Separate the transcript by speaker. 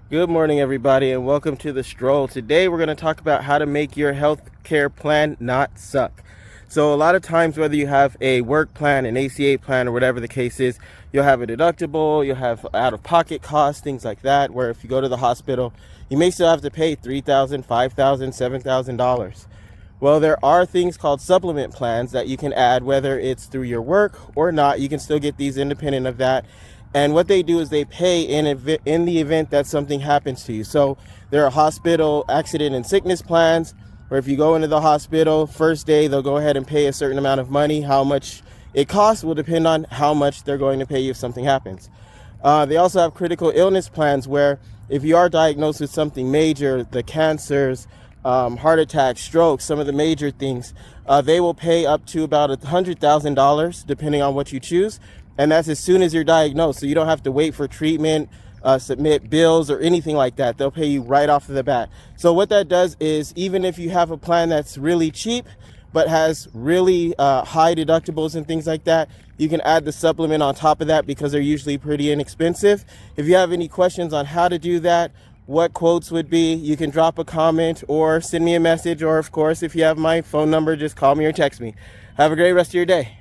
Speaker 1: Good morning, everybody, and welcome to the Stroll. Today, we're going to talk about how to make your health care plan not suck. So, a lot of times, whether you have a work plan, an ACA plan, or whatever the case is, you'll have a deductible, you'll have out-of-pocket costs, things like that, where if you go to the hospital, you may still have to pay $3,000, $5,000, $7,000. Well, there are things called supplement plans that you can add, whether it's through your work or not. You can still get these independent of that. And what they do is they pay in the event that something happens to you. So there are hospital accident and sickness plans where if you go into the hospital, first day, they'll go ahead and pay a certain amount of money. How much it costs will depend on how much they're going to pay you if something happens. They also have critical illness plans where if you are diagnosed with something major, the cancers, heart attacks, strokes, some of the major things, they will pay up to about $100,000 depending on what you choose. And that's as soon as you're diagnosed. So you don't have to wait for treatment, submit bills or anything like that. They'll pay you right off of the bat. So what that does is even if you have a plan that's really cheap, but has really high deductibles and things like that, you can add the supplement on top of that because they're usually pretty inexpensive. If you have any questions on how to do that, what quotes would be, you can drop a comment or send me a message. Or of course, if you have my phone number, just call me or text me. Have a great rest of your day.